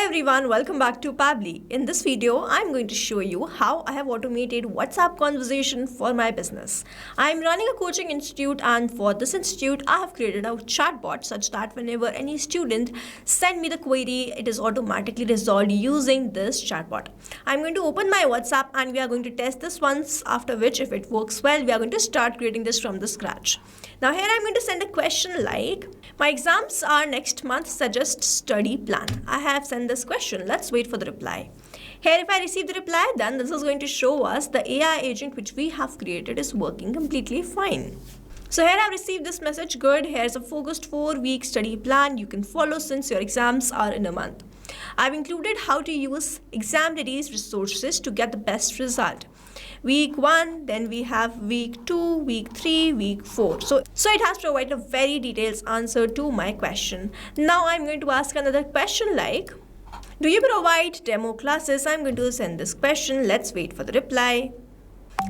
everyone, welcome back to Pabbly. In this video, I'm going to show you how I have automated WhatsApp conversation for my business. I'm running a coaching institute, and for this institute, I have created a chatbot such that whenever any student send me the query, it is automatically resolved using this chatbot. I'm going to open my WhatsApp and we are going to test this once, after which if it works well, we are going to start creating this from the scratch. Now here I'm going to send a question like, my exams are next month, suggest study plan. I have sent this question. Let's wait for the reply. Here if I receive the reply, then this is going to show us the AI agent which we have created is working completely fine. So here I've received this message, good. Here's a focused 4-week study plan you can follow since your exams are in a month. I've included how to use exam ready's resources to get the best result. Week 1, then we have week 2, week 3, week 4. So it has provided a very detailed answer to my question. Now I'm going to ask another question like, do you provide demo classes? I'm going to send this question. Let's wait for the reply.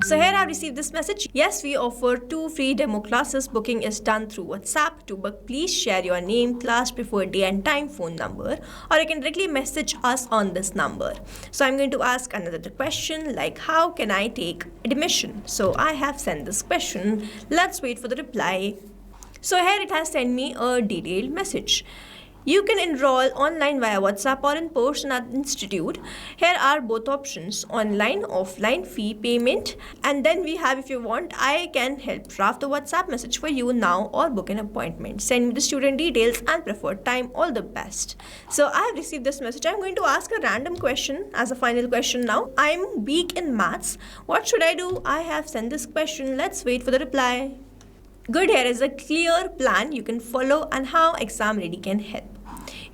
So here I've received this message. Yes, we offer 2 free demo classes. Booking is done through WhatsApp. To book, please share your name, class, preferred day and time, phone number, or you can directly message us on this number. So I'm going to ask another question like, how can I take admission? So I have sent this question. Let's wait for the reply. So here it has sent me a detailed message. You can enroll online via WhatsApp or in person at the institute. Here are both options, online, offline, fee payment. And then we have, if you want, I can help draft the WhatsApp message for you now or book an appointment. Send me the student details and preferred time. All the best. So I have received this message. I'm going to ask a random question as a final question now. I'm weak in maths. What should I do? I have sent this question. Let's wait for the reply. Good, here is a clear plan you can follow and how exam ready can help.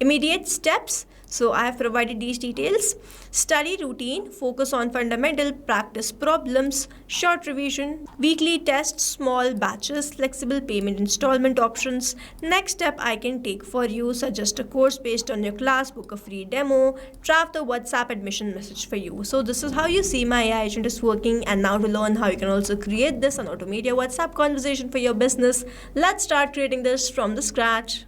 Immediate steps. So I have provided these details. Study routine, focus on fundamental practice problems, short revision, weekly tests, small batches, flexible payment installment options. Next step I can take for you, suggest a course based on your class, book a free demo, draft the WhatsApp admission message for you. So this is how you see my AI agent is working. And now to learn how you can also create this and automate your WhatsApp conversation for your business, let's start creating this from the scratch.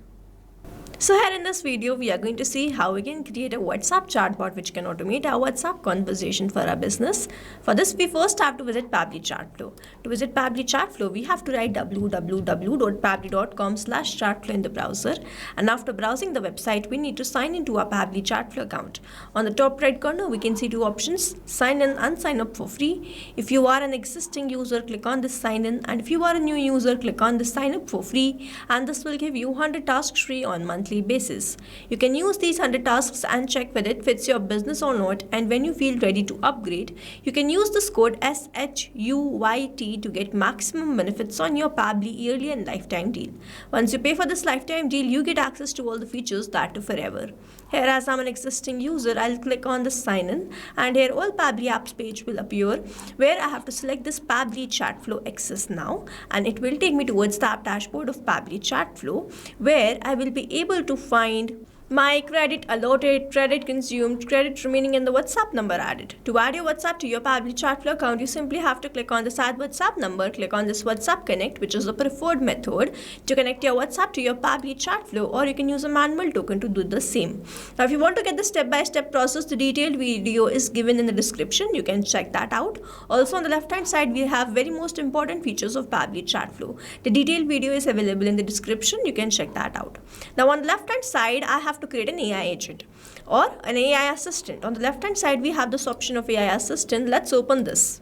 So here in this video, we are going to see how we can create a WhatsApp chatbot which can automate our WhatsApp conversation for our business. For this, we first have to visit Pabbly Chatflow. To visit Pabbly Chatflow, we have to write www.pabbly.com/chatflow in the browser. And after browsing the website, we need to sign into our Pabbly Chatflow account. On the top right corner, we can see 2 options, sign in and sign up for free. If you are an existing user, click on this sign in. And if you are a new user, click on this sign up for free. And this will give you 100 tasks free on monthly basis. You can use these 100 tasks and check whether it fits your business or not, and when you feel ready to upgrade, you can use this code SHUYT to get maximum benefits on your Pabbly yearly and lifetime deal. Once you pay for this lifetime deal, you get access to all the features that are forever. Here, as I'm an existing user, I'll click on the sign in, and here all Pabbly apps page will appear where I have to select this Pabbly Chatflow access now, and it will take me towards the app dashboard of Pabbly Chatflow where I will be able to find my credit allotted, credit consumed, credit remaining, and the WhatsApp number added. To add your WhatsApp to your Pabbly Chatflow account, you simply have to click on this add WhatsApp number, click on this WhatsApp connect, which is the preferred method to connect your WhatsApp to your Pabbly Chatflow, or you can use a manual token to do the same. Now, if you want to get the step-by-step process, the detailed video is given in the description. You can check that out. Also, on the left-hand side, we have very most important features of Pabbly Chatflow. The detailed video is available in the description. You can check that out. Now, on the left-hand side, I have to create an AI agent or an AI assistant. On the left hand side, we have this option of AI assistant. Let's open this.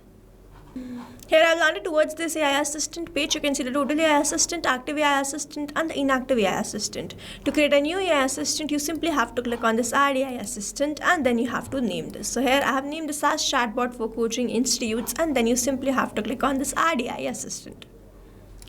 Here I've landed towards this AI assistant page. You can see the total AI assistant, active AI assistant, and the inactive AI assistant. To create a new AI assistant, you simply have to click on this add AI assistant, and then you have to name this. So here I have named this as Chatbot for Coaching Institutes, and then you simply have to click on this add AI assistant.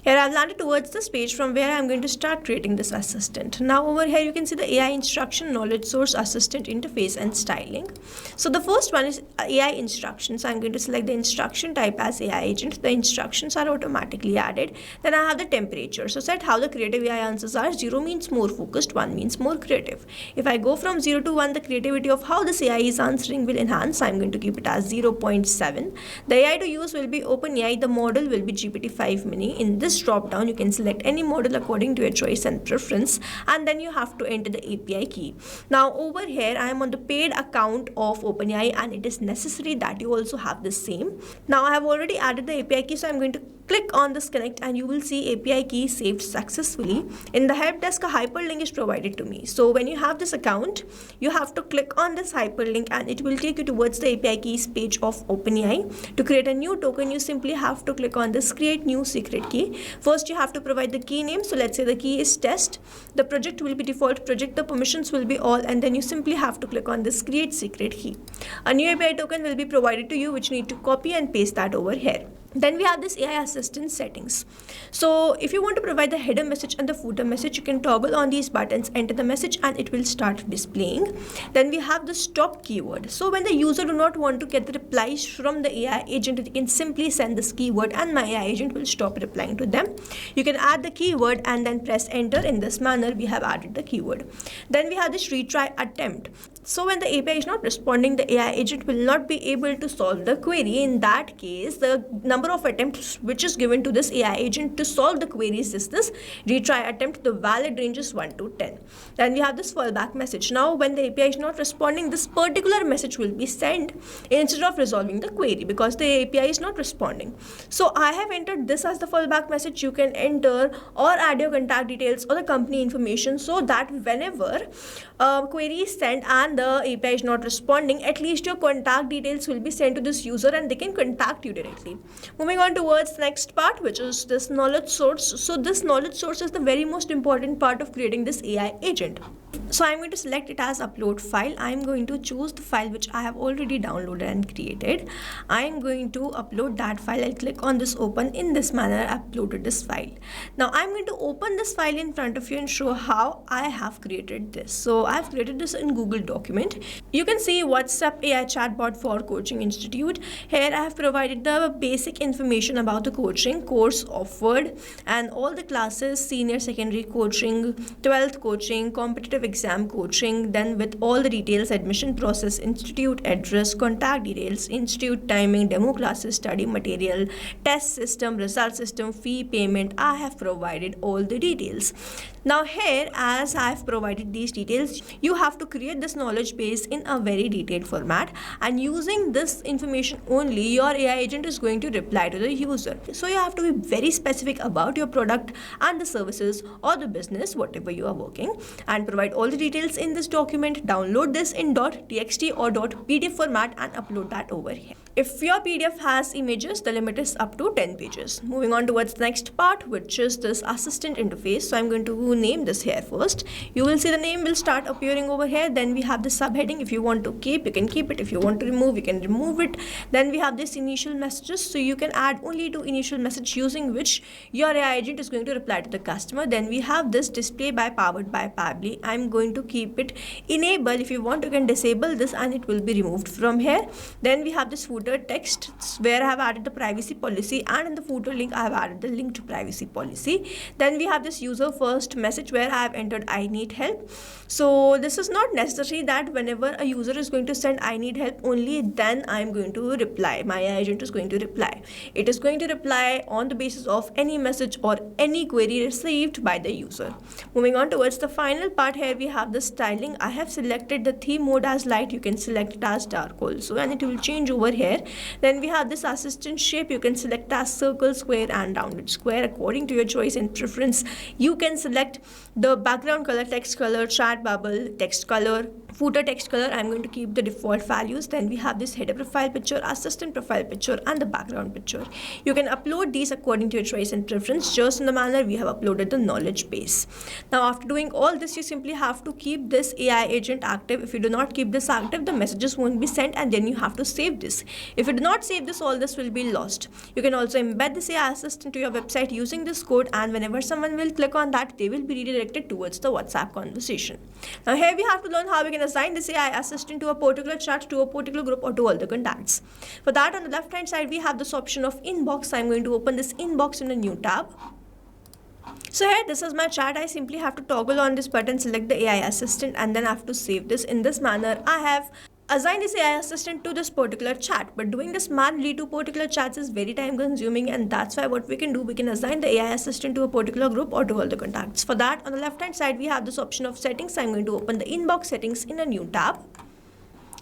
Here I've landed towards this page from where I'm going to start creating this assistant. Now over here you can see the AI instruction, knowledge source, assistant interface, and styling. So the first one is AI instructions. I'm going to select the instruction type as AI agent. The instructions are automatically added. Then I have the temperature. So set how the creative AI answers are. 0 means more focused, 1 means more creative. If I go from 0 to 1, the creativity of how this AI is answering will enhance. I'm going to keep it as 0.7. The AI to use will be OpenAI. The model will be GPT-5 mini. In this this drop down, you can select any model according to your choice and preference, and then you have to enter the API key. Now over here I am on the paid account of OpenAI, and it is necessary that you also have the same. Now I have already added the API key, so I'm going to click on this connect, and you will see API key saved successfully. In the help desk, a hyperlink is provided to me. So when you have this account, you have to click on this hyperlink and it will take you towards the API keys page of OpenAI. To create a new token, you simply have to click on this create new secret key. First you have to provide the key name. So let's say the key is test. The project will be default project, the permissions will be all, and then you simply have to click on this create secret key. A new API token will be provided to you, which you need to copy and paste that over here. Then we have this AI assistant settings. So if you want to provide the header message and the footer message, you can toggle on these buttons, enter the message, and it will start displaying. Then we have the stop keyword. So when the user do not want to get the replies from the AI agent, they can simply send this keyword and my AI agent will stop replying to them. You can add the keyword and then press enter. In this manner, we have added the keyword. Then we have this retry attempt. So when the API is not responding, the AI agent will not be able to solve the query. In that case, the number of attempts which is given to this AI agent to solve the queries is this retry attempt. The valid range is 1 to 10. Then we have this fallback message. Now when the API is not responding, this particular message will be sent instead of resolving the query because the API is not responding. So I have entered this as the fallback message. You can enter or add your contact details or the company information, so that whenever query is sent and the API is not responding, at least your contact details will be sent to this user and they can contact you directly. Moving on towards the next part, which is this knowledge source. So this knowledge source is the very most important part of creating this AI agent. So I'm going to select it as upload file. I'm going to choose the file which I have already downloaded and created. I'm going to upload that file. I'll click on this open. In this manner, I uploaded this file. Now I'm going to open this file in front of you and show how I have created this. So I've created this in Google document. You can see WhatsApp AI chatbot for Coaching Institute. Here I have provided the basic information about the coaching course offered and all the classes: senior secondary coaching, 12th coaching, competitive exam coaching, then with all the details: admission process, institute address, contact details, institute timing, demo classes, study material, test system, result system, fee payment. I have provided all the details. Now here, as I have provided these details, you have to create this knowledge base in a very detailed format, and using this information only, your AI agent is going to reply to the user. So you have to be very specific about your product and the services or the business, whatever you are working, and provide all the details in this document. Download this in .txt or .pdf format and upload that over here. If your PDF has images, the limit is up to 10 pages. Moving on towards the next part, which is this assistant interface. So I'm going to name this here first. You will see the name will start appearing over here. Then we have the subheading. If you want to keep, you can keep it. If you want to remove, you can remove it. Then we have this initial messages. So you can add only to initial message using which your AI agent is going to reply to the customer. Then we have this display by powered by Pabbly. I'm going to keep it enable. If you want, you can disable this and it will be removed from here. Then we have this footer text where I have added the privacy policy, and in the footer link I have added the link to privacy policy. Then we have this user first message where I have entered I need help. So this is not necessary that whenever a user is going to send I need help, only then I am going to reply. My agent is going to reply. It is going to reply on the basis of any message or any query received by the user. Moving on towards the final part, here we have the styling. I have selected the theme mode as light. You can select it as dark also, and it will change over here. Then we have this assistant shape. You can select as circle, square and rounded square according to your choice and preference. You can select the background color, text color, chat bubble, text color, footer text color. I'm going to keep the default values. Then we have this header profile picture, assistant profile picture and the background picture. You can upload these according to your choice and preference, just in the manner we have uploaded the knowledge base. Now after doing all this, you simply have to keep this AI agent active. If you do not keep this active, the messages won't be sent, and then you have to save this. If you do not save this, all this will be lost. You can also embed this AI assistant to your website using this code, and whenever someone will click on that, they will be redirected towards the WhatsApp conversation. Now here we have to learn how we can assign this AI assistant to a particular chat, to a particular group, or to all the contacts. For that, on the left hand side, we have this option of inbox. I'm going to open this inbox in a new tab. So here, this is my chat. I simply have to toggle on this button, select the AI assistant, and then I have to save this. In this manner, I have assign this AI assistant to this particular chat, but doing this manually to particular chats is very time consuming, and that's why what we can do, we can assign the AI assistant to a particular group or to all the contacts. For that, on the left hand side we have this option of settings. I'm going to open the inbox settings in a new tab.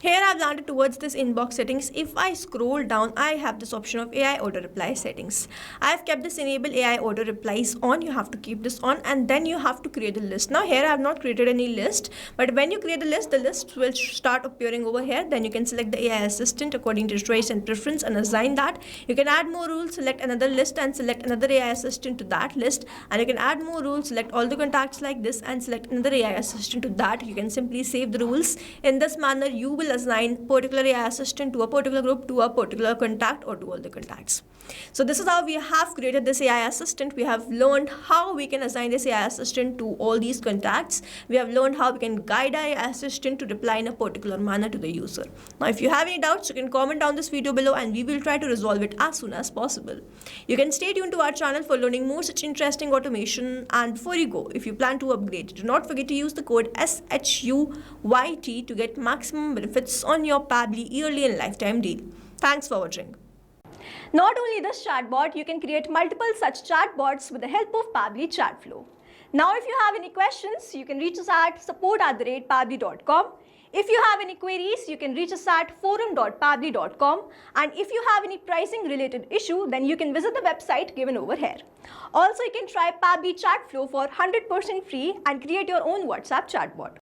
Here I've landed towards this inbox settings. If I scroll down, I have this option of AI auto reply settings. I have kept this enable AI auto replies on. You have to keep this on, and then you have to create a list. Now here I have not created any list, but when you create the list will start appearing over here. Then you can select the AI assistant according to your choice and preference and assign that. You can add more rules, select another list and select another AI assistant to that list, and you can add more rules, select all the contacts like this and select another AI assistant to that. You can simply save the rules. In this manner, you will assign particular AI assistant to a particular group, to a particular contact, or to all the contacts. So this is how we have created this AI assistant. We have learned how we can assign this AI assistant to all these contacts. We have learned how we can guide our AI assistant to reply in a particular manner to the user. Now if you have any doubts, you can comment down this video below and we will try to resolve it as soon as possible. You can stay tuned to our channel for learning more such interesting automation. And before you go, if you plan to upgrade, do not forget to use the code SHUYT to get maximum benefits on your Pabbly yearly and lifetime deal. Thanks for watching. Not only this chatbot, you can create multiple such chatbots with the help of Pabbly Chatflow. Now if you have any questions, you can reach us at support@pabbly.com. If you have any queries, you can reach us at forum.pabbly.com. And if you have any pricing related issue, then you can visit the website given over here. Also, you can try Pabbly Chatflow for 100% free and create your own WhatsApp chatbot.